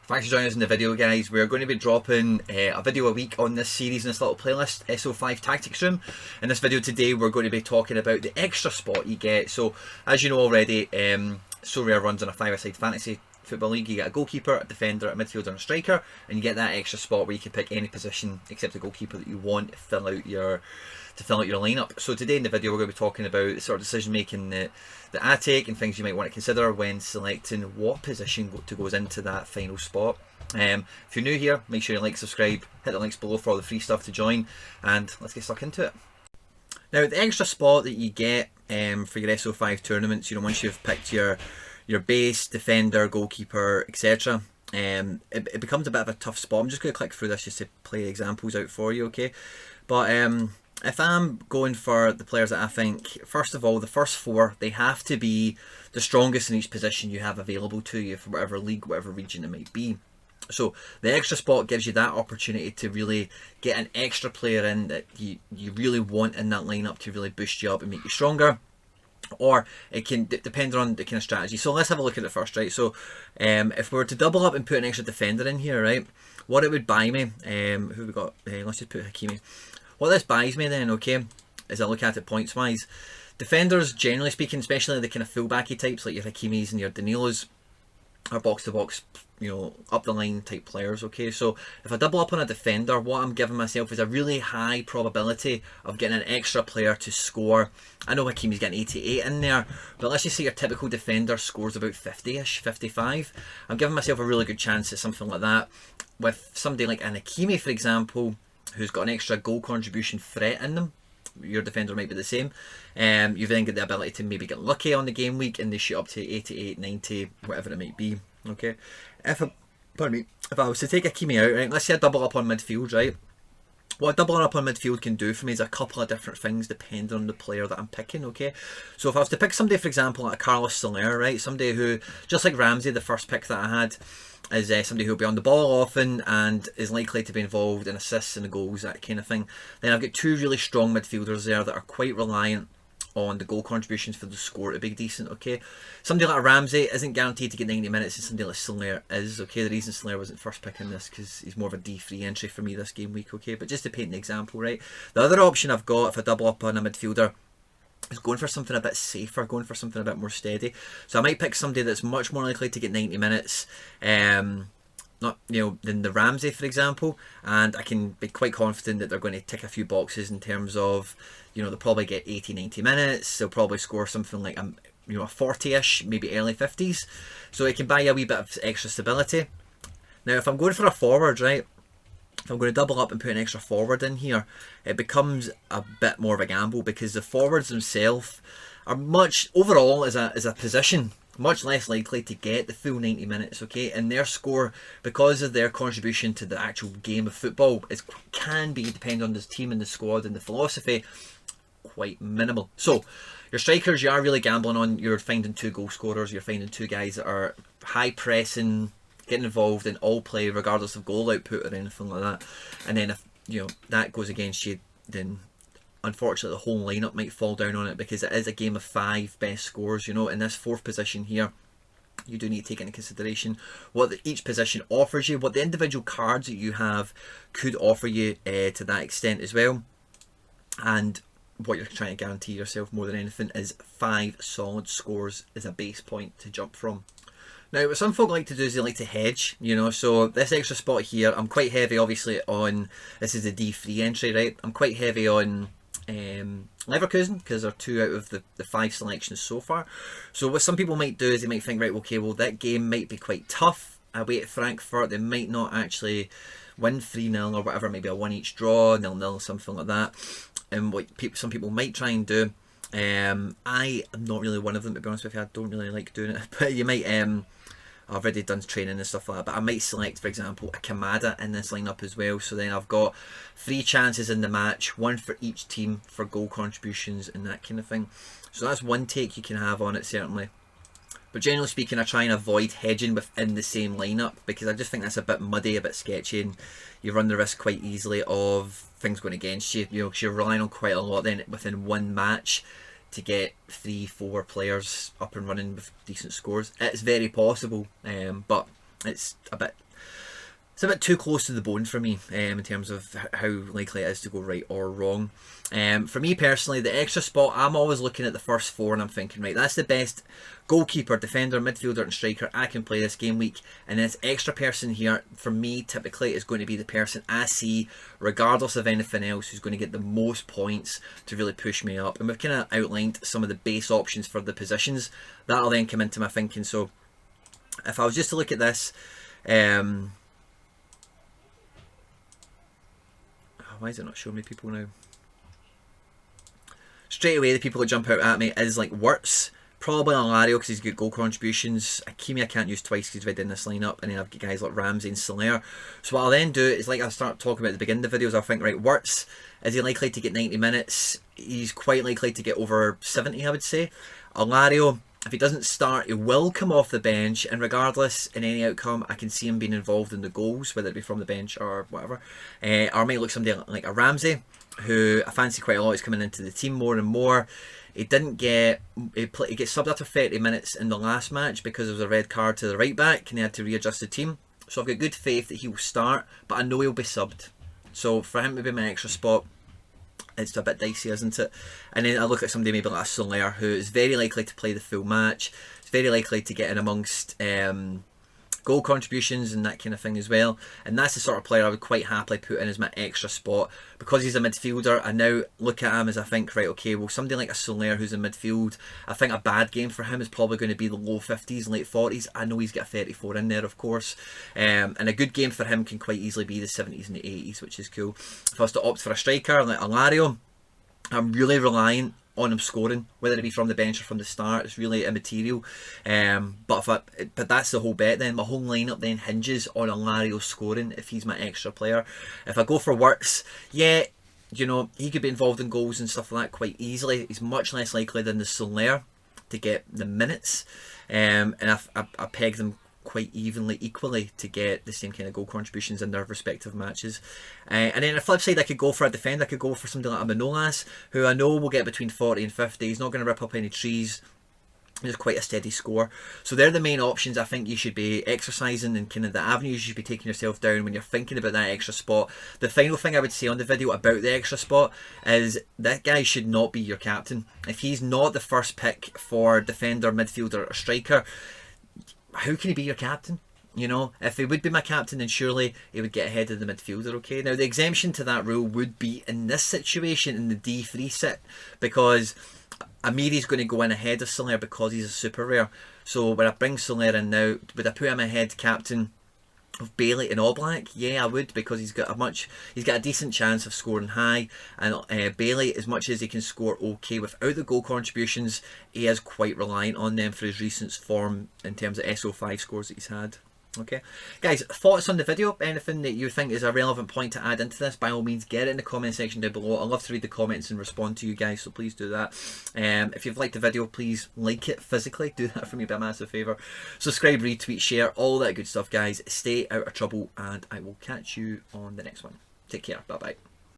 Thanks for joining us in the video, guys. We're going to be dropping a video a week on this series in this little playlist, SO5 Tactics Room. In this video today, we're going to be talking about the extra spot you get. So, as you know already, SoRare runs on a five-a-side fantasy football league. You get a goalkeeper, a defender, a midfielder and a striker, and you get that extra spot where you can pick any position except the goalkeeper that you want to fill out your lineup. So today in the video we're going to be talking about the sort of decision making that I take and things you might want to consider when selecting what position goes into that final spot. If you're new here, make sure you like, subscribe, hit the links below for all the free stuff to join, and let's get stuck into it. Now, the extra spot that you get for your SO5 tournaments, you know, once you've picked your base, defender, goalkeeper, etc., it becomes a bit of a tough spot. I'm just going to click through this just to play examples out for you, okay? But if I'm going for the players that I think, first of all, the first four, they have to be the strongest in each position you have available to you for whatever league, whatever region it might be. So the extra spot gives you that opportunity to really get an extra player in that you really want in that lineup to really boost you up and make you stronger. Or it can depend on the kind of strategy. So let's have a look at it first, right? So if we were to double up and put an extra defender in here, right, what it would buy me, who we got, let's just put Hakimi. What this buys me then, okay, as I look at it points wise, defenders generally speaking, especially the kind of fullbacky types like your Hakimis and your Danilos, are box to box, you know, up the line type players, okay? So if I double up on a defender, what I'm giving myself is a really high probability of getting an extra player to score. I know Hakimi's getting 88 in there, but let's just say your typical defender scores about 50-ish, 55. I'm giving myself a really good chance at something like that. With somebody like an Hakimi, for example, who's got an extra goal contribution threat in them, your defender might be the same. You've then got the ability to maybe get lucky on the game week and they shoot up to 88, 90, whatever it might be. Okay, if I was to take Hakimi out, right, let's say I double up on midfield, right? What doubling up on midfield can do for me is a couple of different things depending on the player that I'm picking, okay? So if I was to pick somebody, for example, like Carlos Soler, right? Somebody who, just like Ramsey, the first pick that I had, is somebody who'll be on the ball often and is likely to be involved in assists and goals, that kind of thing. Then I've got two really strong midfielders there that are quite reliant on the goal contributions for the score to be decent, okay? Somebody like Ramsey isn't guaranteed to get 90 minutes and somebody like Soler is, okay? The reason Soler wasn't first picking this because he's more of a D3 entry for me this game week, okay? But just to paint an example, right? The other option I've got if I double up on a midfielder is going for something a bit safer, going for something a bit more steady. So I might pick somebody that's much more likely to get 90 minutes, not, you know, than the Ramsey, for example, and I can be quite confident that they're going to tick a few boxes in terms of, you know, they'll probably get 80-90 minutes, they'll probably score something like a 40-ish, maybe early 50s, so it can buy you a wee bit of extra stability. Now if I'm going for a forward, right, if I'm going to double up and put an extra forward in here, it becomes a bit more of a gamble because the forwards themselves are much, overall as a position, much less likely to get the full 90 minutes, okay? And their score, because of their contribution to the actual game of football, can be, depending on the team and the squad and the philosophy, quite minimal. So your strikers, you are really gambling on, you're finding two goal scorers, you're finding two guys that are high pressing, getting involved in all play regardless of goal output or anything like that. And then if, you know, that goes against you, then unfortunately the whole lineup might fall down on it because it is a game of 5 best scores, you know. In this fourth position here, you do need to take into consideration what each position offers you, what the individual cards that you have could offer you to that extent as well. And what you're trying to guarantee yourself more than anything is 5 solid scores as a base point to jump from. Now, what some folk like to do is they like to hedge, you know, so this extra spot here, I'm quite heavy obviously on, this is the D3 entry, right? I'm quite heavy on Leverkusen because they're 2 out of the 5 selections so far. So what some people might do is they might think, right, okay, well that game might be quite tough away at Frankfurt, they might not actually win 3-0 or whatever, maybe a 1-each draw, 0-0, something like that. And what some people might try and do, I am not really one of them, to be honest with you. I don't really like doing it, but you might, I've already done training and stuff like that, but I might select, for example, a Kamada in this lineup as well. So then I've got 3 chances in the match, 1 for each team for goal contributions and that kind of thing. So that's one take you can have on it, certainly. But generally speaking, I try and avoid hedging within the same lineup because I just think that's a bit muddy, a bit sketchy, and you run the risk quite easily of things going against you. You know, because you're relying on quite a lot then within one match to get 3-4 players up and running with decent scores. It's very possible, but it's a bit it's a bit too close to the bone for me in terms of how likely it is to go right or wrong. For me personally, the extra spot, I'm always looking at the first 4 and I'm thinking, right, that's the best goalkeeper, defender, midfielder and striker I can play this game week. And this extra person here, for me, typically is going to be the person I see, regardless of anything else, who's going to get the most points to really push me up. And we've kind of outlined some of the base options for the positions. That'll then come into my thinking. So if I was just to look at this, why is it not showing me people now? Straight away, the people that jump out at me is like Wirtz, probably Alario because he's got goal contributions. Hakimi I can't use twice because he's already in this lineup, and then I've got guys like Ramsey and SoRare. So what I'll then do is, like I start talking about at the beginning of the videos, I'll think, right, Wirtz, is he likely to get 90 minutes? He's quite likely to get over 70, I would say. Alario, if he doesn't start, he will come off the bench, and regardless, in any outcome, I can see him being involved in the goals, whether it be from the bench or whatever. Or I might look somebody like a Ramsey, who I fancy quite a lot. He's coming into the team more and more. He didn't get, he gets subbed after 30 minutes in the last match because there was a red card to the right back, and he had to readjust the team. So I've got good faith that he will start, but I know he'll be subbed. So for him to be my extra spot, it's a bit dicey, isn't it? And then I look at somebody maybe like a SoRare, who is very likely to play the full match. It's very likely to get in amongst goal contributions and that kind of thing as well. And that's the sort of player I would quite happily put in as my extra spot. Because he's a midfielder, I now look at him as I think, right, okay, well, somebody like a SoRare who's in midfield, I think a bad game for him is probably going to be the low 50s, late 40s. I know he's got a 34 in there, of course. And a good game for him can quite easily be the 70s and the 80s, which is cool. If I was to opt for a striker like Alario, I'm really reliant on him scoring, whether it be from the bench or from the start. It's really immaterial. But that's the whole bet then. My whole lineup then hinges on Alario scoring if he's my extra player. If I go for Wirtz, yeah, you know, he could be involved in goals and stuff like that quite easily. He's much less likely than the SoRare to get the minutes. And I peg them quite equally to get the same kind of goal contributions in their respective matches. And then on the flip side, I could go for a defender. I could go for something like a Manolas, who I know will get between 40 and 50. He's not going to rip up any trees. He's quite a steady score. So they're the main options I think you should be exercising, and kind of the avenues you should be taking yourself down when you're thinking about that extra spot. The final thing I would say on the video about the extra spot is that guy should not be your captain. If he's not the first pick for defender, midfielder or striker, how can he be your captain? You know, if he would be my captain, then surely he would get ahead of the midfielder, okay? Now, the exemption to that rule would be in this situation, in the D3 sit, because Amiri's going to go in ahead of SoRare because he's a super rare. So when I bring SoRare in now, would I put him ahead captain of Bailey and Oblak? Yeah, I would, because he's got a decent chance of scoring high, and Bailey, as much as he can score okay without the goal contributions, he is quite reliant on them for his recent form in terms of SO5 scores that he's had. Okay, guys, thoughts on the video? Anything that you think is a relevant point to add into this, by all means get it in the comment section down below. I love to read the comments and respond to you guys, so please do that. If you've liked the video, please like it physically. Do that for me, be a massive favour. Subscribe, retweet, share, all that good stuff, guys. Stay out of trouble, and I will catch you on the next one. Take care. Bye bye.